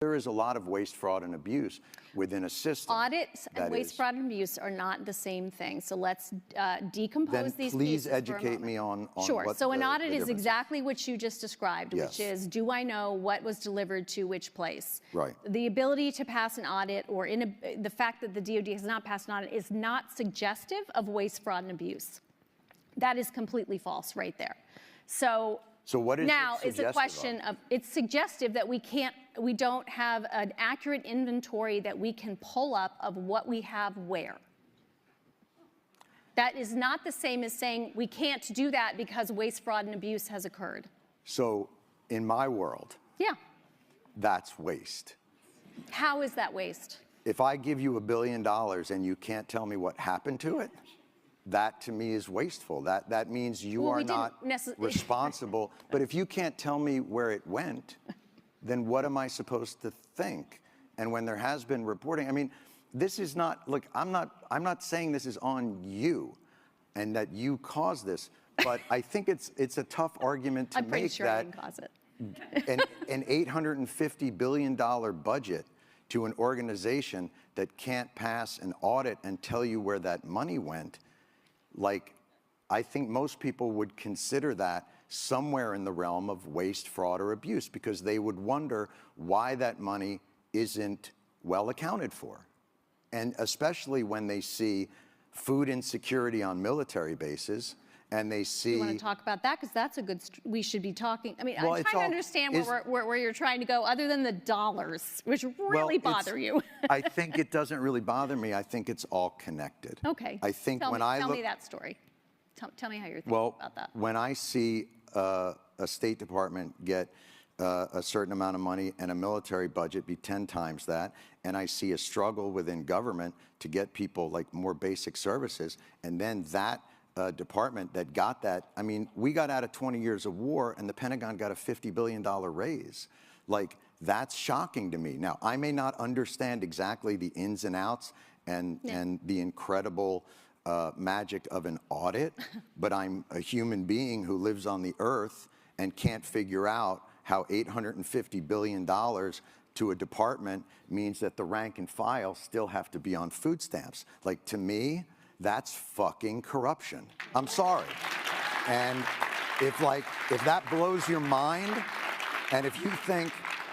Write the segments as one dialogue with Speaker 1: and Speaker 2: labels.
Speaker 1: There is a lot of waste, fraud, and abuse within a system.
Speaker 2: Audits and waste, fraud, and abuse are not the same thing. So let's decompose these pieces.
Speaker 1: Then please educate me on
Speaker 2: Sure.
Speaker 1: what
Speaker 2: So an audit is
Speaker 1: difference
Speaker 2: exactly what you just described,
Speaker 1: Yes.
Speaker 2: which is, do I know what was delivered to which place?
Speaker 1: Right.
Speaker 2: The ability to pass an audit, or the fact that the DoD has not passed an audit, is not suggestive of waste, fraud, and abuse. That is completely false right there. So
Speaker 1: what is
Speaker 2: now
Speaker 1: it
Speaker 2: is a question of, it's suggestive that we don't have an accurate inventory that we can pull up of what we have where. That is not the same as saying we can't do that because waste, fraud, and abuse has occurred.
Speaker 1: So in my world,
Speaker 2: yeah,
Speaker 1: that's waste.
Speaker 2: How is that waste?
Speaker 1: If I give you $1 billion and you can't tell me what happened to it, that to me is wasteful. That means you are not responsible. But if you can't tell me where it went, then what am I supposed to think? And when there has been reporting, I mean, this is not, look, I'm not saying this is on you and that you caused this, but I think it's a tough argument to
Speaker 2: I'm pretty
Speaker 1: make
Speaker 2: sure I didn't cause it.
Speaker 1: an $850 billion budget to an organization that can't pass an audit and tell you where that money went. Like, I think most people would consider that somewhere in the realm of waste, fraud, or abuse, because they would wonder why that money isn't well accounted for. And especially when they see food insecurity on military bases, and they see...
Speaker 2: You want to talk about that? Because that's a good... we should be talking... I mean,
Speaker 1: well,
Speaker 2: I'm trying to understand where you're trying to go, other than the dollars, which really bother you.
Speaker 1: I think it doesn't really bother me. I think it's all connected.
Speaker 2: Okay.
Speaker 1: I think
Speaker 2: tell me that story. Tell me how you're thinking about that.
Speaker 1: When I see a State Department get a certain amount of money and a military budget be 10 times that, and I see a struggle within government to get people like more basic services, and then that department that got that, I mean, we got out of 20 years of war and the Pentagon got a $50 billion raise. Like, that's shocking to me. Now, I may not understand exactly the ins and outs and the incredible magic of an audit, but I'm a human being who lives on the earth and can't figure out how $850 billion to a department means that the rank and file still have to be on food stamps. Like, to me, that's fucking corruption. I'm sorry. And if that blows your mind, and if you think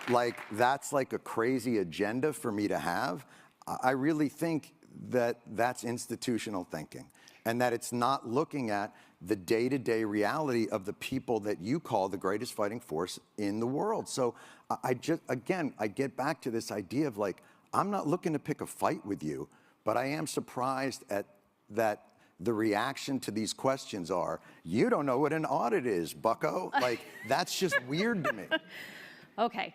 Speaker 1: like that's like a crazy agenda for me to have, I really think that that's institutional thinking, and that it's not looking at the day-to-day reality of the people that you call the greatest fighting force in the world. So I get back to this idea of like, I'm not looking to pick a fight with you, but I am surprised at that the reaction to these questions are, you don't know what an audit is, bucko. Like, that's just weird to me.
Speaker 2: Okay.